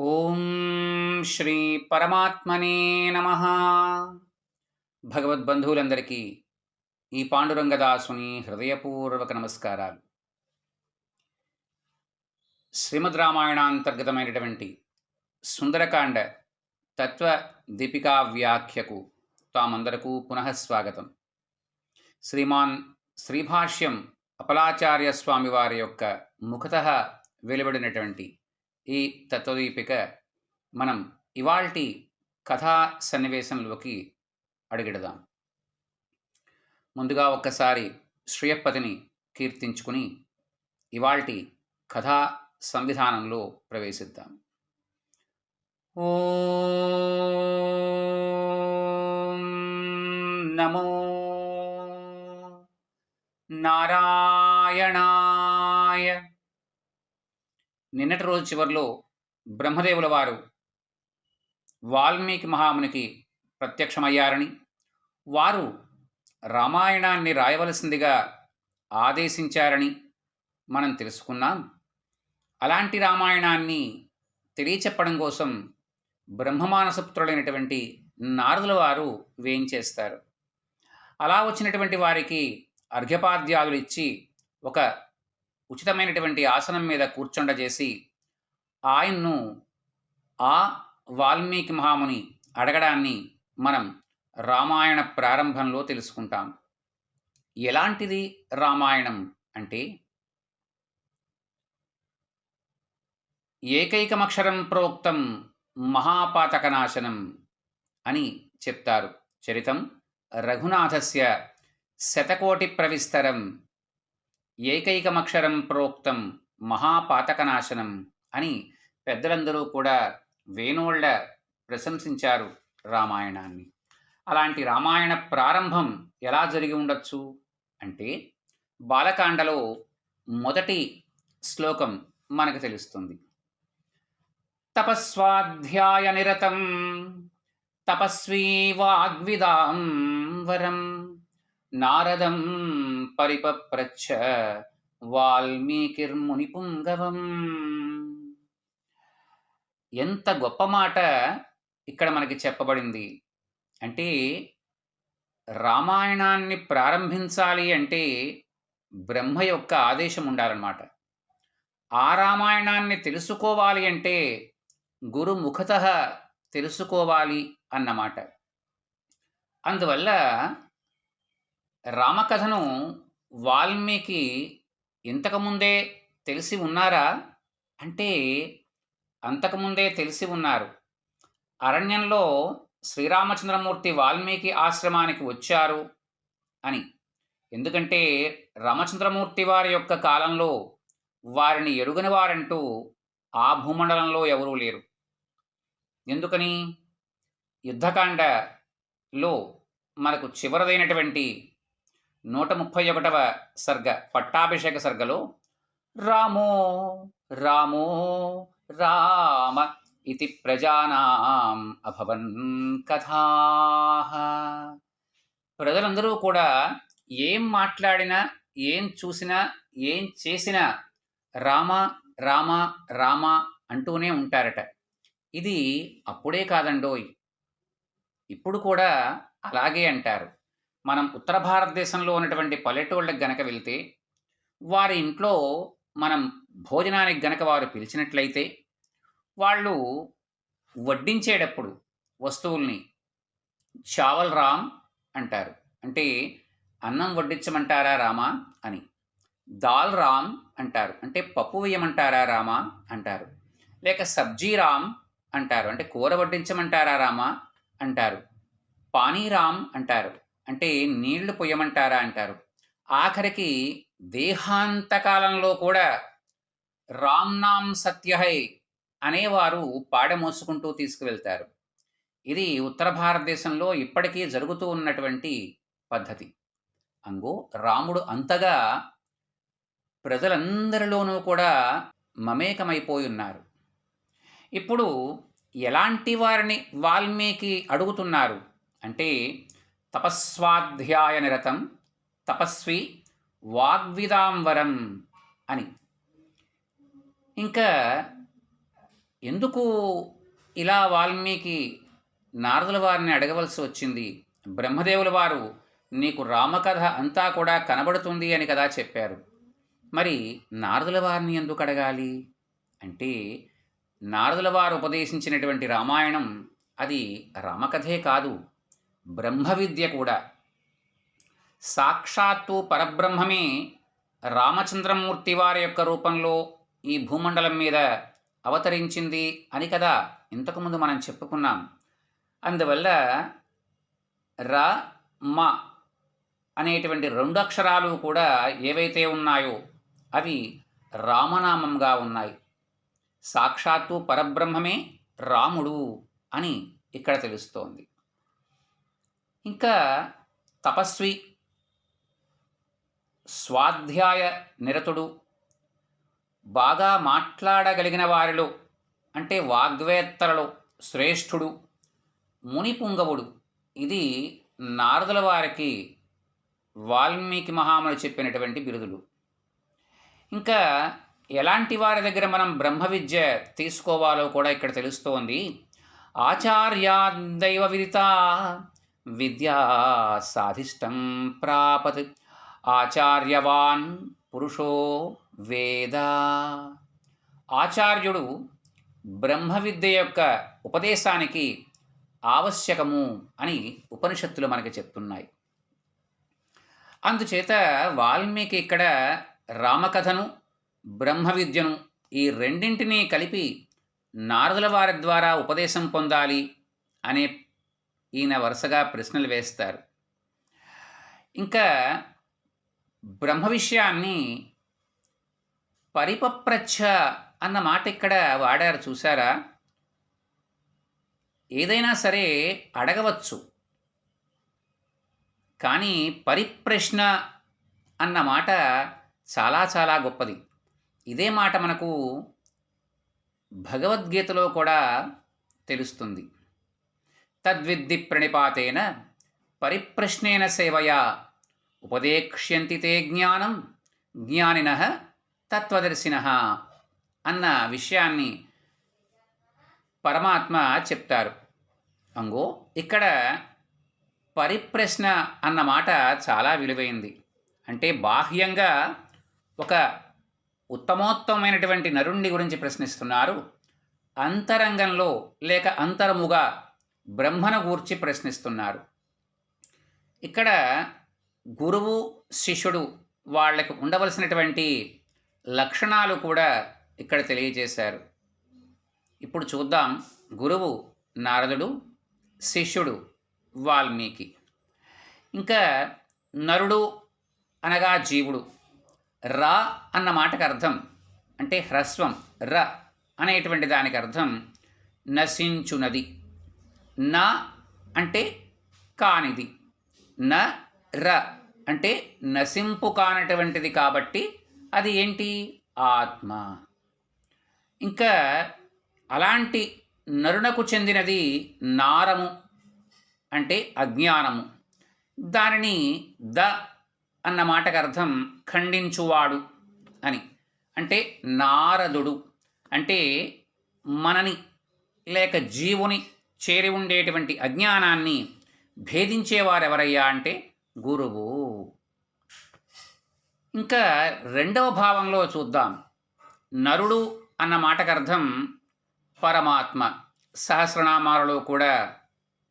ఓం శ్రీ పరమాత్మనే నమః. భగవద్బంధువులందరికీ ఈ పాండురంగదాసుని హృదయపూర్వక నమస్కారాలు. శ్రీమద్ రామాయణాంతర్గతమైనటువంటి సుందరకాండ తత్వ దీపికా వ్యాఖ్యకు తామందరకు పునః స్వాగతం. శ్రీమాన్ శ్రీభాష్యం అపలాచార్య స్వామి వారి యొక్క ముఖతః వెలువడినటువంటి ఈ తత్వదీపిక మనం ఇవాల్టి కథా సన్నివేశంలోకి అడుగిడదాం. ముందుగా ఒక్కసారి శ్రీయపతిని కీర్తించుకుని ఇవాల్టి కథా సంవిధానంలో ప్రవేశిద్దాం. ఓం నమో నారాయణాయ. నిన్నటి రోజు చివరిలో బ్రహ్మదేవుల వారు వాల్మీకి మహామునికి ప్రత్యక్షమయ్యారని, వారు రామాయణాన్ని రాయవలసిందిగా ఆదేశించారని మనం తెలుసుకున్నాం. అలాంటి రామాయణాన్ని తెలియచెప్పడం కోసం బ్రహ్మమానసపుత్రుడైనటువంటి నారదుల వారు వేయించేస్తారు. అలా వచ్చినటువంటి వారికి అర్ఘ్యపాద్యాదులు ఇచ్చి ఒక ఉచితమైనటువంటి ఆసనం మీద కూర్చుండజేసి ఆయన్ను ఆ వాల్మీకి మహాముని అడగడాన్ని మనం రామాయణ ప్రారంభంలో తెలుసుకుంటాం. ఎలాంటిది రామాయణం అంటే, ఏకైకమక్షరం ప్రోక్తం మహాపాతకనాశనం అని చెప్తారు. చరితం రఘునాథస్య శతకోటి ప్రవిస్తరం ఏకైకమక్షరం ప్రోక్తం మహాపాతకనాశనం అని పెద్దలందరూ కూడా వేణోళ్ళ ప్రశంసించారు రామాయణాన్ని. అలాంటి రామాయణ ప్రారంభం ఎలా జరిగి ఉండొచ్చు అంటే, బాలకాండలో మొదటి శ్లోకం మనకు తెలుస్తుంది. తపస్వాధ్యాయ నిరతం తపస్వీ వాగ్విదాం వరం నారదం పరిపప్రచ్ఛ వాల్మీకిర్ముని పుంగవం. ఎంత గొప్ప మాట ఇక్కడ మనకి చెప్పబడింది అంటే, రామాయణాన్ని ప్రారంభించాలి అంటే బ్రహ్మ యొక్క ఆదేశం ఉండాలన్నమాట. ఆ రామాయణాన్ని తెలుసుకోవాలి అంటే గురు ముఖతః తెలుసుకోవాలి అన్నమాట. అందువల్ల రామకథను వాల్మీకి ఇంతకుముందే తెలిసి ఉన్నారా అంటే, అంతకుముందే తెలిసి ఉన్నారు. అరణ్యంలో శ్రీరామచంద్రమూర్తి వాల్మీకి ఆశ్రమానికి వచ్చారు అని. ఎందుకంటే రామచంద్రమూర్తి వారి యొక్క కాలంలో వారిని ఎరుగని వారంటూ ఆ భూమండలంలో ఎవరూ లేరు. ఎందుకని? యుద్ధకాండలో మనకు చివరిదైనటువంటి 131వ సర్గ పట్టాభిషేక సర్గలో రామో రామో రామ ఇతి ప్రజానాం అభవన్ కథాః. ప్రజలందరూ కూడా ఏం మాట్లాడినా, ఏం చూసినా, ఏం చేసినా రామ రామ రామ అంటూనే ఉంటారట. ఇది అప్పుడే కాదండోయ్, ఇప్పుడు కూడా అలాగే అంటారు. మనం ఉత్తర భారతదేశంలో ఉన్నటువంటి పల్లెటూళ్ళకి గనక వెళ్తే, వారి ఇంట్లో మనం భోజనానికి గనక వారు పిలిచినట్లయితే, వాళ్ళు వడ్డించేటప్పుడు వస్తువుల్ని చావల్ రామ్ అంటారు. అంటే అన్నం వడ్డించమంటారా రామా అని. దాల్ రామ్ అంటారు, అంటే పప్పు వేయమంటారా రామా అంటారు. లేక సబ్జీ రామ్ అంటారు, అంటే కూర వడ్డించమంటారా రామా అంటారు. పానీ రామ్ అంటారు, అంటే నీళ్లు పొయ్యమంటారా అంటారు. ఆఖరికి దేహాంతకాలంలో కూడా రామ్ నామ్ సత్యహై అనేవారు పాడమోసుకుంటూ తీసుకువెళ్తారు. ఇది ఉత్తర భారతదేశంలో ఇప్పటికీ జరుగుతూ ఉన్నటువంటి పద్ధతి. అంగో రాముడు అంతగా ప్రజలందరిలోనూ కూడా మమేకమైపోయి ఉన్నారు. ఇప్పుడు ఎలాంటి వారిని వాల్మీకి అడుగుతున్నారు అంటే, తపస్వాధ్యాయ నిరతం తపస్వి వాగ్విదాంవరం అని. ఇంకా ఎందుకు ఇలా వాల్మీకి నారదుల వారిని అడగవలసి వచ్చింది? బ్రహ్మదేవుల వారు నీకు రామకథ అంతా కూడా కనబడుతుంది అని కదా చెప్పారు. మరి నారదుల వారిని ఎందుకు అడగాలి అంటే, నారదుల వారు ఉపదేశించినటువంటి రామాయణం అది రామకథే కాదు, బ్రహ్మ విద్య కూడా. సాక్షాత్తు పరబ్రహ్మమే రామచంద్రమూర్తి వారి యొక్క రూపంలో ఈ భూమండలం మీద అవతరించింది అని కదా ఇంతకుముందు మనం చెప్పుకున్నాం. అందువల్ల ర మ అనేటువంటి రెండు అక్షరాలు కూడా ఏవైతే ఉన్నాయో అవి రామనామంగా ఉన్నాయి. సాక్షాత్తు పరబ్రహ్మమే రాముడు అని ఇక్కడ తెలుస్తోంది. ఇంకా తపస్వి, స్వాధ్యాయ నిరతుడు, బాగా మాట్లాడగలిగిన వారిలో అంటే వాగ్వేత్తలలో శ్రేష్ఠుడు, మునిపుంగవుడు. ఇది నారదుల వారికి వాల్మీకి మహాముని చెప్పినటువంటి బిరుదులు. ఇంకా ఎలాంటి వారి దగ్గర మనం బ్రహ్మ విద్య తీసుకోవాలో కూడా ఇక్కడ తెలుస్తోంది. ఆచార్యాదైవ విదిత విద్యా సాధిష్టం ప్రాపత్ ఆచార్యవాన్ పురుషో వేద. ఆచార్యుడు బ్రహ్మ విద్య యొక్క ఉపదేశానికి ఆవశ్యకము అని ఉపనిషత్తులు మనకి చెప్తున్నాయి. అందుచేత వాల్మీకి ఇక్కడ రామకథను బ్రహ్మ విద్యను ఈ రెండింటినీ కలిపి నారదుల వారి ద్వారా ఉపదేశం పొందాలి అనే ఈయన వరుసగా ప్రశ్నలు వేస్తారు. ఇంకా బ్రహ్మ విషయాన్ని పరిపప్రచ్ఛ అన్న మాట ఇక్కడ వాడారు, చూసారా? ఏదైనా సరే అడగవచ్చు, కానీ పరిప్రశ్న అన్న మాట చాలా చాలా గొప్పది. ఇదే మాట మనకు భగవద్గీతలో కూడా తెలుస్తుంది. తద్విద్ధి ప్రణిపాతేన పరిప్రశ్నేన సేవయా ఉపదేక్ష్యంతి తే జ్ఞానం జ్ఞానినః తత్వదర్శినః అన్న విషయాన్ని పరమాత్మ చెప్తారు. అంగో ఇక్కడ పరిప్రశ్న అన్న మాట చాలా విలువైంది. అంటే బాహ్యంగా ఒక ఉత్తమోత్తమైనటువంటి నరుణ్ణి గురించి ప్రశ్నిస్తున్నారు, అంతరంగంలో లేక అంతరముగా బ్రహ్మను గూర్చి ప్రశ్నిస్తున్నారు. ఇక్కడ గురువు శిష్యుడు వాళ్ళకి ఉండవలసినటువంటి లక్షణాలు కూడా ఇక్కడ తెలియజేశారు. ఇప్పుడు చూద్దాం. గురువు నారదుడు, శిష్యుడు వాల్మీకి. ఇంకా నరుడు అనగా జీవుడు. రా అన్న మాటకు అర్థం అంటే హ్రస్వం, ర అనేటువంటి దానికి అర్థం నశించునది. న అంటే కానిది, న ర అంటే నశింపు కానటువంటిది, కాబట్టి అది ఏంటి? ఆత్మ. ఇంకా అలాంటి నరునకు చెందినది నారము అంటే అజ్ఞానము. దానిని ద అన్న మాటకు అర్థం ఖండించువాడు అని. అంటే నారదుడు అంటే మనని లేక జీవుని చేరి ఉండేటువంటి అజ్ఞానాన్ని భేదించేవారెవరయ్యా అంటే గురువు. ఇంకా రెండవ భావంలో చూద్దాం. నరుడు అన్న మాటకు అర్థం పరమాత్మ. సహస్రనామాలలో కూడా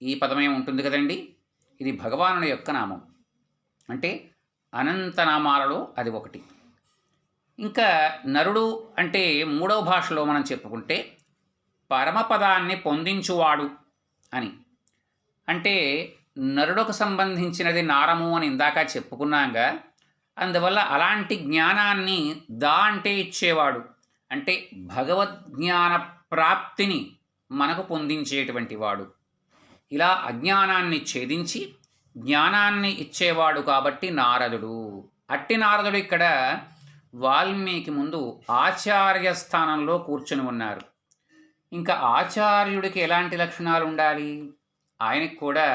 ఈ పదమే ఉంటుంది కదండి. ఇది భగవానుడి యొక్క నామం, అంటే అనంతనామాలలో అది ఒకటి. ఇంకా నరుడు అంటే మూడవ భాషలో మనం చెప్పుకుంటే పరమపదాన్ని పొందించువాడు అని. అంటే నరుడుకు సంబంధించినది నారము అని ఇందాక చెప్పుకున్నాగా. అందువల్ల అలాంటి జ్ఞానాన్ని దా అంటే ఇచ్చేవాడు, అంటే భగవద్జ్ఞాన ప్రాప్తిని మనకు పొందించేటువంటి వాడు. ఇలా అజ్ఞానాన్ని ఛేదించి జ్ఞానాన్ని ఇచ్చేవాడు కాబట్టి నారదుడు. అట్టి నారదుడు ఇక్కడ వాల్మీకి ముందు ఆచార్య స్థానంలో కూర్చుని ఉన్నారు. ఇంకా ఆచార్యుడికి ఎలాంటి లక్షణాలు ఉండాలి? ఆయనకు కూడా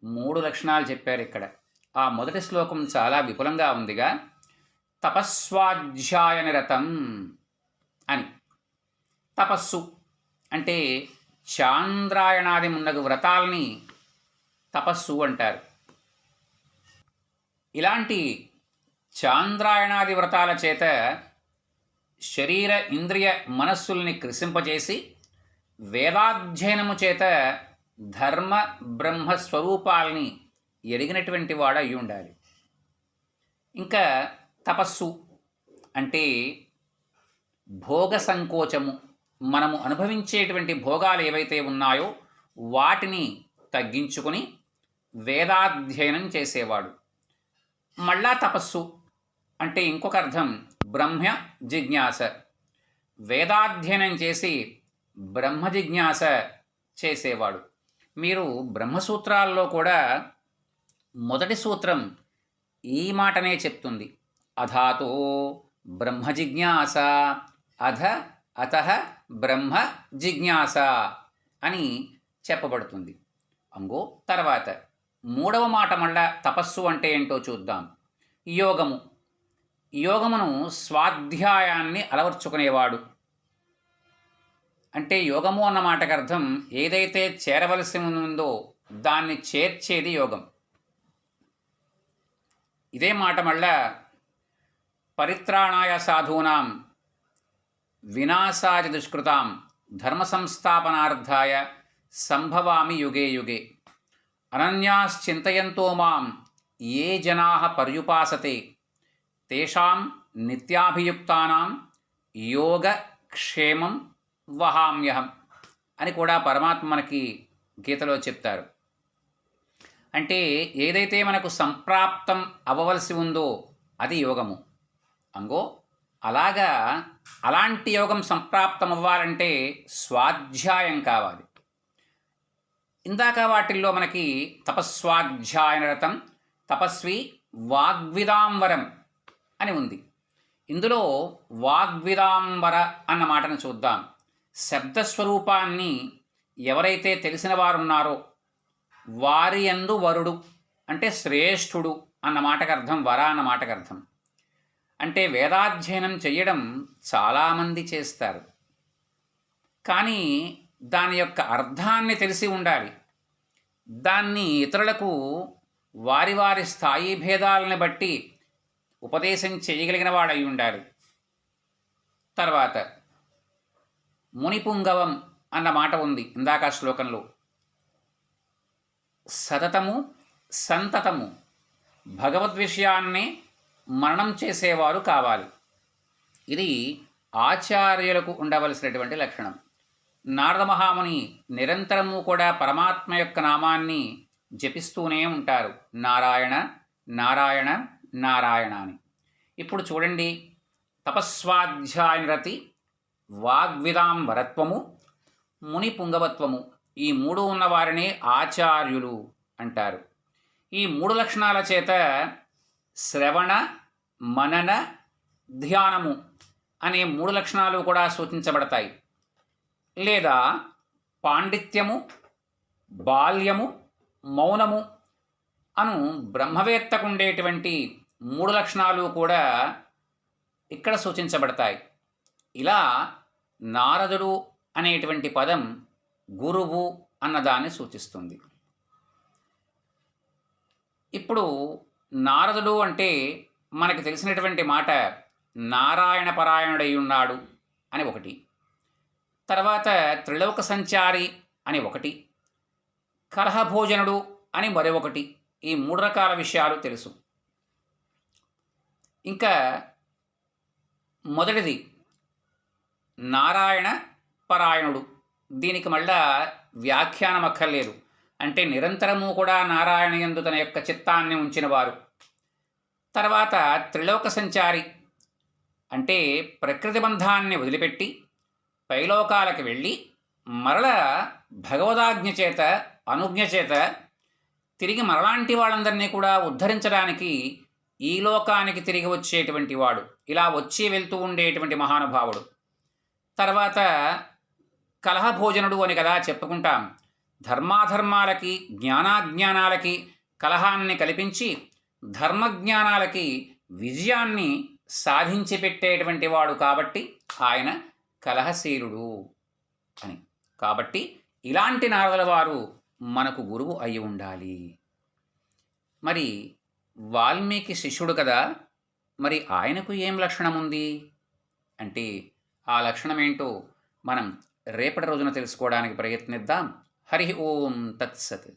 3 లక్షణాలు చెప్పారు ఇక్కడ. ఆ మొదటి శ్లోకం చాలా విపులంగా ఉందిగా, తపస్వాధ్యాయ నిరతం అని. తపస్సు అంటే చాంద్రాయణాది మున్నగు వ్రతాల్ని తపస్సు అంటారు. ఇలాంటి చాంద్రాయణాది వ్రతాల చేత శరీర ఇంద్రియ మనస్సుల్ని కృశింపజేసి వేదాధ్యయనము చేత ధర్మ బ్రహ్మ స్వరూపాల్ని ఎరిగినటువంటి వాడు అయి ఉండాలి. ఇంకా తపస్సు అంటే భోగ సంకోచము, మనము అనుభవించేటువంటి భోగాలు ఏవైతే ఉన్నాయో వాటిని తగ్గించుకొని వేదాధ్యయనం చేసేవాడు. మళ్ళా తపస్సు అంటే ఇంకొక అర్థం బ్రహ్మ జిజ్ఞాస. వేదాధ్యయనం చేసి బ్రహ్మ జిజ్ఞాస చేసేవాడు. మీరు బ్రహ్మసూత్రాల్లో కూడా మొదటి సూత్రం ఈ మాటనే చెప్తుంది. అథాతో బ్రహ్మ జిజ్ఞాస, అథ అతః బ్రహ్మ జిజ్ఞాస అని చెప్పబడుతుంది. అంగో తర్వాత మూడవ మాట మళ్ళా తపస్సు అంటే ఏంటో చూద్దాం. యోగము. యోగమును స్వాధ్యాయాన్ని అలవర్చుకునేవాడు. అంటే యోగము అన్న మాటకు అర్థం ఏదైతే చేరవలసి ఉందో దాన్ని చేర్చేది యోగం. ఇదే మాట మళ్ళా పరిత్రాణాయ సాధూనాం వినాశాయ దుష్కృతాం ధర్మ సంస్థాపనార్థాయ సంభవామి యుగే యుగే అనన్యాశ్చింతయంతో మాం ఏ జనాః పర్యుపాసతే తేషాం నిత్యాభియుక్తానాం యోగక్షేమం వహామ్యహం అని కూడా పరమాత్మ మనకి గీతలో చెప్తారు. అంటే ఏదైతే మనకు సంప్రాప్తం అవ్వవలసి ఉందో అది యోగము. అంగో అలాగా అలాంటి యోగం సంప్రాప్తం అవ్వాలంటే స్వాధ్యాయం కావాలి. ఇందాక వాటిల్లో మనకి తపస్వాధ్యాయనరతం తపస్వి వాగ్విదాంవరం అని ఉంది. ఇందులో వాగ్విదాంబర అన్న మాటను చూద్దాం. శబ్దస్వరూపాన్ని ఎవరైతే తెలిసిన వారున్నారో వారి యందు వరుడు అంటే శ్రేష్ఠుడు అన్న మాటకు అర్థం, వర అన్న మాటకు అర్థం. అంటే వేదాధ్యయనం చెయ్యడం చాలామంది చేస్తారు, కానీ దాని యొక్క అర్థాన్ని తెలిసి ఉండాలి. దాన్ని ఇతరులకు వారి వారి స్థాయి భేదాలని బట్టి ఉపదేశం చేయగలిగిన వాడై ఉండాలి. తర్వాత మునిపుంగవం అన్న మాట ఉంది ఇందాక శ్లోకంలో. సతతము సంతతము భగవద్విషయాన్నే మననం చేసేవారు కావాలి. ఇది ఆచార్యులకు ఉండవలసినటువంటి లక్షణం. నారద మహాముని నిరంతరము కూడా పరమాత్మ యొక్క నామాన్ని జపిస్తూనే ఉంటారు, నారాయణ నారాయణ నారాయణ అని. ఇప్పుడు చూడండి, తపస్వాధ్యాయనరతి, వాగ్విదాంబరత్వము, ముని పుంగవత్వము, ఈ మూడు ఉన్నవారిని ఆచార్యులు అంటారు. ఈ మూడు లక్షణాల చేత శ్రవణ మనన ధ్యానము అనే మూడు లక్షణాలు కూడా సూచించబడతాయి. లేదా పాండిత్యము, బాల్యము, మౌనము అను బ్రహ్మవేత్తకు ఉండేటువంటి మూడు లక్షణాలు కూడా ఇక్కడ సూచించబడతాయి. ఇలా నారదుడు అనేటువంటి పదం గురువు అన్నదాన్ని సూచిస్తుంది. ఇప్పుడు నారదుడు అంటే మనకు తెలిసినటువంటి మాట నారాయణ పరాయణుడై ఉన్నాడు అని ఒకటి, తర్వాత త్రిలోక సంచారి అని ఒకటి, కలహభోజనుడు అని మరొకటి. ఈ మూడు రకాల విషయాలు తెలుసు. ఇంకా మొదటిది నారాయణ పరాయణుడు. దీనికి మళ్ళా వ్యాఖ్యానం అక్కర్లేదు. అంటే నిరంతరము కూడా నారాయణ యందు తన యొక్క చిత్తాన్ని ఉంచినవారు. తర్వాత త్రిలోక సంచారి అంటే ప్రకృతి బంధాన్ని వదిలిపెట్టి పైలోకాలకు వెళ్ళి మరల భగవదాజ్ఞ చేత అనుజ్ఞ చేత తిరిగి మరలాంటి వాళ్ళందరినీ కూడా ఉద్ధరించడానికి ఈ లోకానికి తిరిగి వచ్చేటువంటి వాడు, ఇలా వచ్చి వెళ్తూ ఉండేటువంటి మహానుభావుడు. తర్వాత కలహభోజనుడు అని కదా చెప్పుకుంటాం. ధర్మాధర్మాలకి జ్ఞానాజ్ఞానాలకి కలహాన్ని కల్పించి ధర్మజ్ఞానాలకి విజయాన్ని సాధించి పెట్టేటువంటి వాడు కాబట్టి ఆయన కలహశీలుడు అని. కాబట్టి ఇలాంటి నారదుల వారు మనకు గురువు అయి ఉండాలి. మరి వాల్మీకి శిష్యుడు కదా, మరి ఆయనకు ఏం లక్షణం ఉంది అంటే ఆ లక్షణం ఏంటో మనం రేపటి రోజున తెలుసుకోవడానికి ప్రయత్నిద్దాం. హరి ఓం తత్సత్.